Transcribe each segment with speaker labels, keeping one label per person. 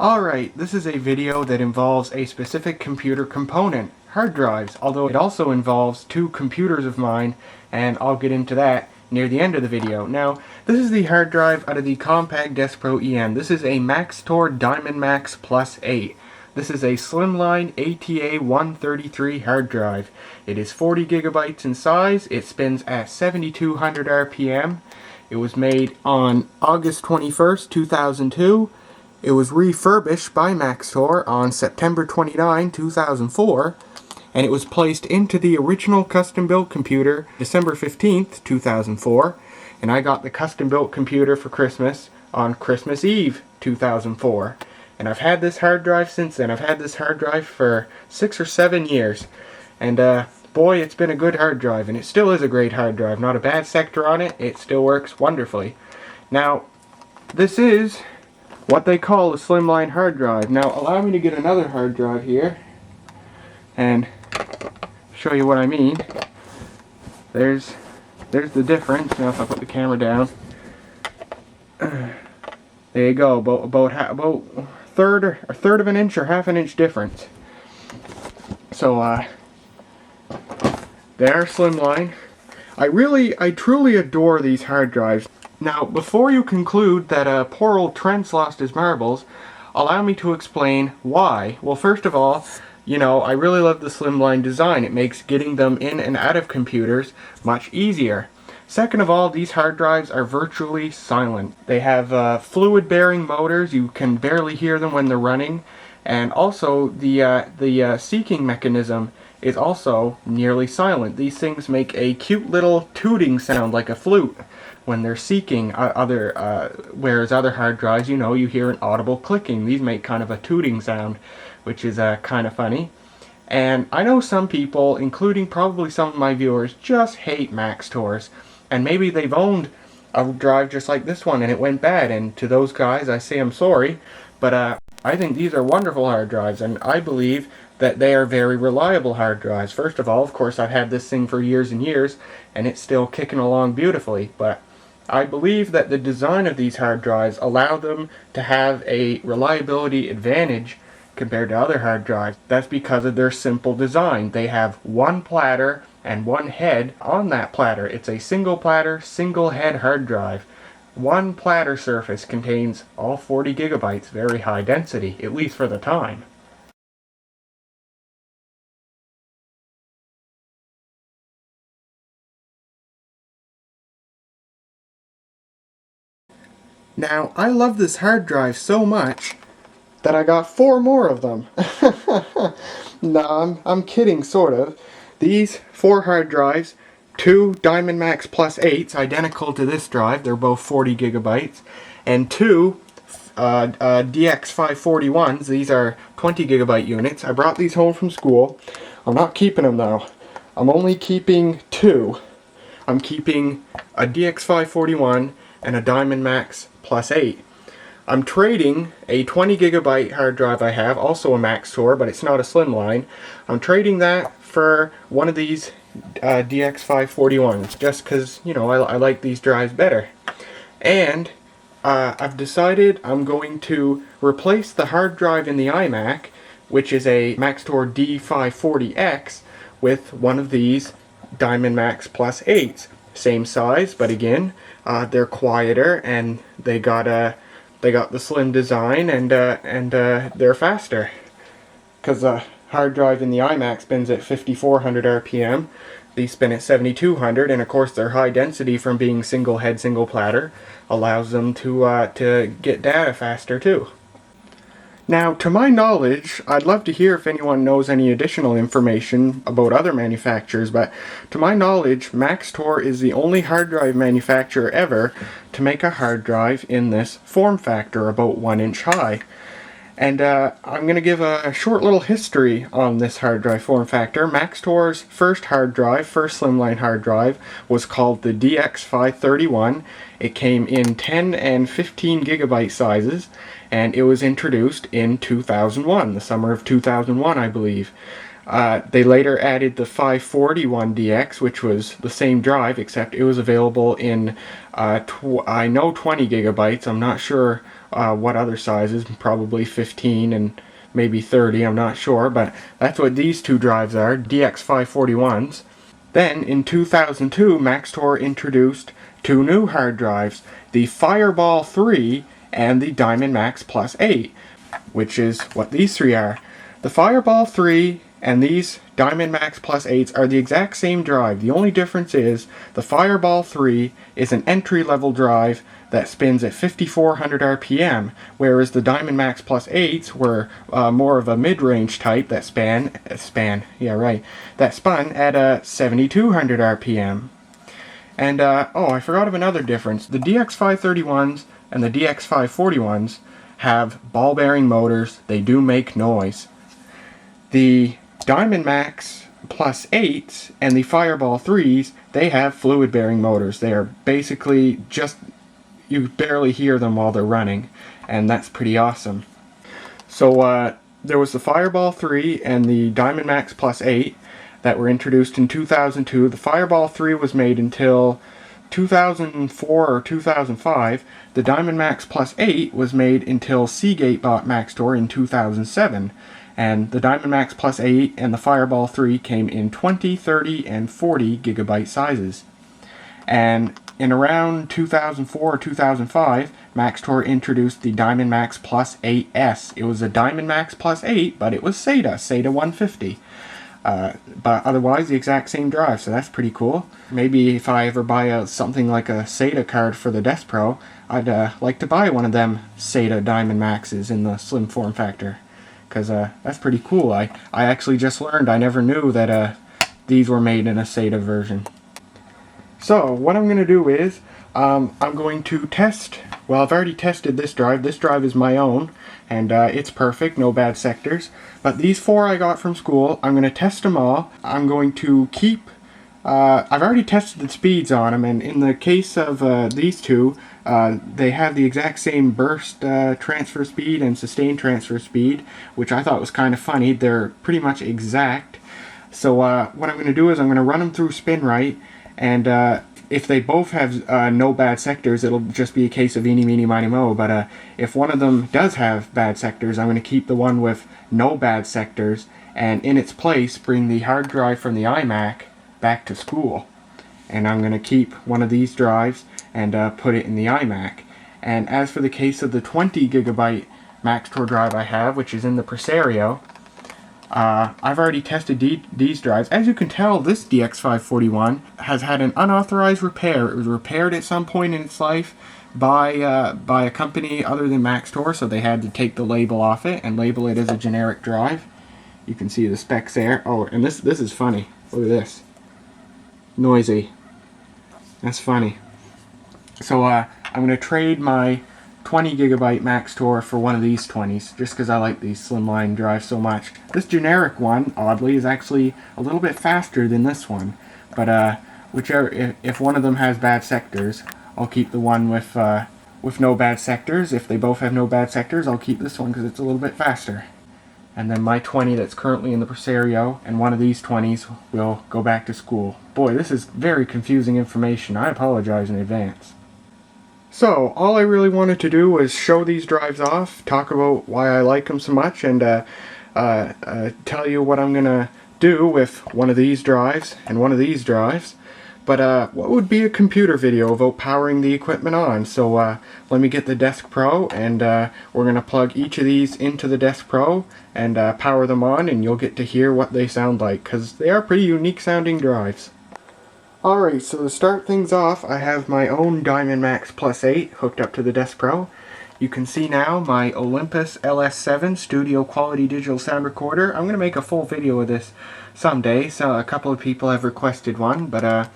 Speaker 1: Alright, this is a video that involves a specific computer component, hard drives, although it also involves two computers of mine, and I'll get into that near the end of the video. Now, this is the hard drive out of the Compact Desk Pro EM. This is a Maxtor Diamond Max Plus 8. This is a slimline ATA 133 hard drive. It is 40 gigabytes in size. It spins at 7200 RPM. It was made on August 21st, 2002. It was refurbished by Maxtor on September 29, 2004, and it was placed into the original custom-built computer December 15th, 2004, and I got the custom-built computer for Christmas on Christmas Eve, 2004. And I've had this hard drive since then. I've had this hard drive for 6 or 7 years, and boy, it's been a good hard drive, and it still is a great hard drive. Not a bad sector on it. It still works wonderfully. Now, this is what they call a slimline hard drive. Now, allow me to get another hard drive here and show you what I mean. There's the difference. Now, if I put the camera down, there you go. About a third of an inch or half an inch difference. So, they are slimline. I truly adore these hard drives. Now, before you conclude that poor old Trent's lost his marbles, allow me to explain why. Well, first of all, you know, I really love the slimline design. It makes getting them in and out of computers much easier. Second of all, these hard drives are virtually silent. They have fluid-bearing motors. You can barely hear them when they're running. And also, the seeking mechanism is also nearly silent. These things make a cute little tooting sound like a flute when they're seeking whereas other hard drives, you know, you hear an audible clicking. These make kind of a tooting sound, which is kind of funny. And I know some people, including probably some of my viewers, just hate Maxtors. And maybe they've owned a drive just like this one and it went bad. And to those guys, I say I'm sorry. But I think these are wonderful hard drives, and I believe that they are very reliable hard drives. First of all, of course, I've had this thing for years and years, and it's still kicking along beautifully. But I believe that the design of these hard drives allow them to have a reliability advantage compared to other hard drives. That's because of their simple design. They have one platter and one head on that platter. It's a single platter, single head hard drive. One platter surface contains all 40 gigabytes, very high density, at least for the time. Now, I love this hard drive so much that I got 4 more of them. No, I'm kidding, sort of. These 4 hard drives, 2 Diamond Max Plus 8s, identical to this drive, they're both 40 gigabytes, and 2 DX541s, these are 20 gigabyte units. I brought these home from school. I'm not keeping them though. I'm only keeping 2. I'm keeping a DX541 and a Diamond Max Plus 8. I'm trading a 20 gigabyte hard drive I have, also a Maxtor, but it's not a slimline. I'm trading that for one of these DX541s, just because, you know, I like these drives better. And I've decided I'm going to replace the hard drive in the iMac, which is a Maxtor D540X, with one of these Diamond Max Plus 8s. Same size, but again, they're quieter, and they got the slim design, and they're faster. Because the hard drive in the iMac spins at 5400 RPM. These spin at 7200, and of course their high density from being single head, single platter allows them to get data faster too. Now, to my knowledge, I'd love to hear if anyone knows any additional information about other manufacturers, but to my knowledge, Maxtor is the only hard drive manufacturer ever to make a hard drive in this form factor, about 1 inch high. And I'm going to give a short little history on this hard drive form factor. Maxtor's first slimline hard drive, was called the DX531. It came in 10 and 15 gigabyte sizes, and it was introduced in 2001, the summer of 2001, I believe. They later added the 541DX, which was the same drive, except it was available in, I know 20 gigabytes, I'm not sure what other sizes, probably 15 and maybe 30, I'm not sure, but that's what these two drives are, DX541s. Then in 2002, Maxtor introduced two new hard drives, the Fireball 3 and the Diamond Max Plus 8, which is what these three are. The Fireball 3 and these Diamond Max Plus 8s are the exact same drive. The only difference is the Fireball 3 is an entry-level drive that spins at 5400 RPM, whereas the Diamond Max Plus 8s were more of a mid-range type that spun at 7200 RPM. And oh, I forgot of another difference. The DX531s and the DX541s have ball bearing motors. They do make noise. The Diamond Max Plus 8s and the Fireball 3s, they have fluid bearing motors. They are basically just, you barely hear them while they're running, and that's pretty awesome. So there was the Fireball 3 and the Diamond Max Plus 8 that were introduced in 2002. The Fireball 3 was made until 2004 or 2005. The Diamond Max Plus 8 was made until Seagate bought Maxtor in 2007. And the Diamond Max Plus 8 and the Fireball 3 came in 20, 30, and 40 gigabyte sizes. And in around 2004 or 2005, Maxtor introduced the Diamond Max Plus 8S. It was a Diamond Max Plus 8, but it was SATA 150. But otherwise the exact same drive, so that's pretty cool. Maybe if I ever buy something like a SATA card for the Desk Pro, I'd like to buy one of them SATA Diamond Maxes in the slim form factor, because that's pretty cool. I actually just learned, I never knew that these were made in a SATA version. So what I'm going to do is I'm going to test, well, I've already tested this drive. This drive is my own, and it's perfect, no bad sectors. But these four I got from school, I'm going to test them all. I'm going to keep, I've already tested the speeds on them, and in the case of these two, they have the exact same burst transfer speed and sustained transfer speed, which I thought was kind of funny. They're pretty much exact. So what I'm going to do is I'm going to run them through SpinRite, and if they both have no bad sectors, it'll just be a case of eeny, meeny, miny, mo. But if one of them does have bad sectors, I'm going to keep the one with no bad sectors, and in its place bring the hard drive from the iMac back to school. And I'm going to keep one of these drives and put it in the iMac. And as for the case of the 20 gigabyte Maxtor drive I have, which is in the Presario, I've already tested these drives. As you can tell, this DX541 has had an unauthorized repair. It was repaired at some point in its life by a company other than Maxtor, so they had to take the label off it and label it as a generic drive. You can see the specs there. Oh, and this is funny. Look at this. Noisy. That's funny. So I'm going to trade my 20 gigabyte Maxtor for one of these 20s, just because I like these slimline drives so much. This generic one, oddly, is actually a little bit faster than this one, but whichever, if one of them has bad sectors, I'll keep the one with no bad sectors. If they both have no bad sectors, I'll keep this one because it's a little bit faster. And then my 20 that's currently in the Presario and one of these 20s will go back to school. Boy, this is very confusing information. I apologize in advance. So, all I really wanted to do was show these drives off, talk about why I like them so much, and tell you what I'm going to do with one of these drives and one of these drives. But what would be a computer video about powering the equipment on? So let me get the Desk Pro, and we're going to plug each of these into the Desk Pro and power them on, and you'll get to hear what they sound like, because they are pretty unique sounding drives. Alright, so to start things off, I have my own Diamond Max Plus 8 hooked up to the Desk Pro. You can see now my Olympus LS7 studio quality digital sound recorder. I'm going to make a full video of this someday, so a couple of people have requested one, but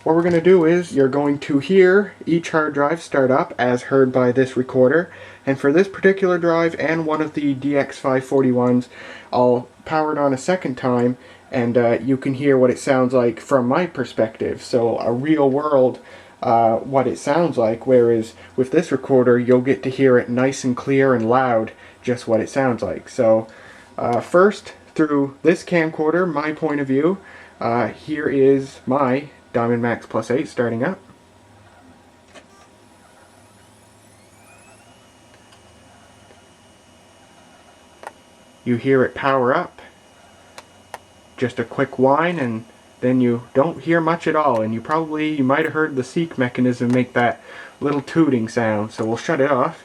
Speaker 1: what we're going to do is you're going to hear each hard drive start up as heard by this recorder, and for this particular drive and one of the DX541s, I'll power it on a second time, and you can hear what it sounds like from my perspective, so a real world what it sounds like, whereas with this recorder you'll get to hear it nice and clear and loud, just what it sounds like. So first, through this camcorder, my point of view, here is my Diamond Max Plus 8 starting up. you hear it power up. Just a quick whine, and then you don't hear much at all, and you might have heard the seek mechanism make that little tooting sound. So we'll shut it off.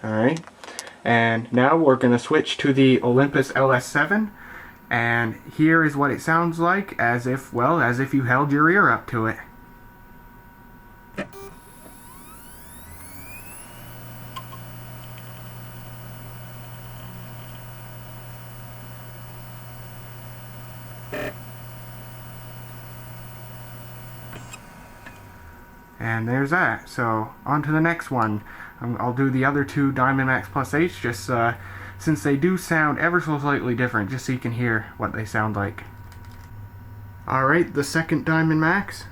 Speaker 1: Alright, and now we're going to switch to the Olympus LS7, and here is what it sounds like as if you held your ear up to it. And there's that. So on to the next one. I'll do the other two Diamond Max Plus H, just since they do sound ever so slightly different, just so you can hear what they sound like. Alright, the second Diamond Max.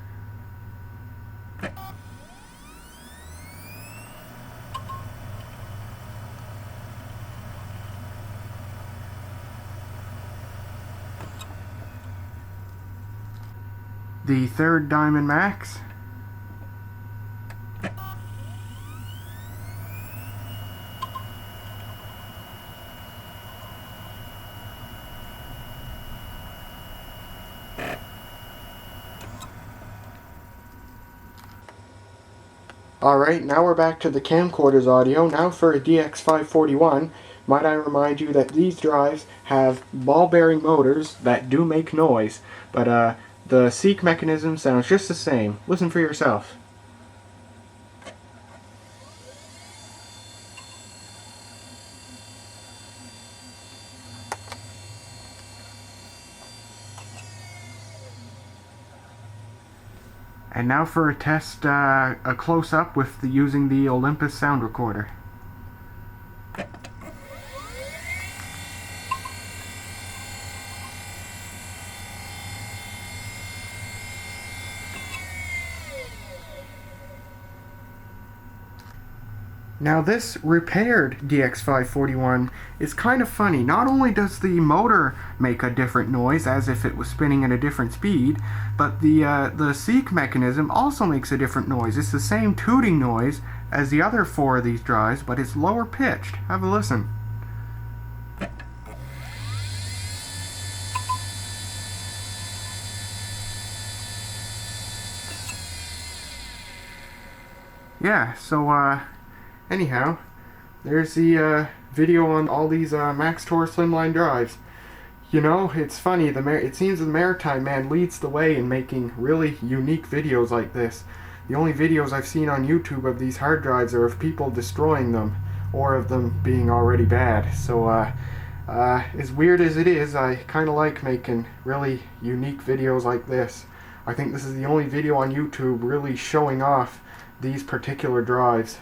Speaker 1: The third Diamond Max. Alright, now we're back to the camcorder's audio. Now for a DX541, might I remind you that these drives have ball bearing motors that do make noise, but the seek mechanism sounds just the same. Listen for yourself. And now for a test, a close-up with using the Olympus sound recorder. Now this repaired DX541 is kind of funny. Not only does the motor make a different noise as if it was spinning at a different speed, but the seek mechanism also makes a different noise. It's the same tooting noise as the other four of these drives, but it's lower pitched. Have a listen. Yeah, so anyhow, there's the video on all these Maxtor slimline drives. You know, it's funny, it seems the Maritime man leads the way in making really unique videos like this. The only videos I've seen on YouTube of these hard drives are of people destroying them, or of them being already bad. So, as weird as it is, I kind of like making really unique videos like this. I think this is the only video on YouTube really showing off these particular drives.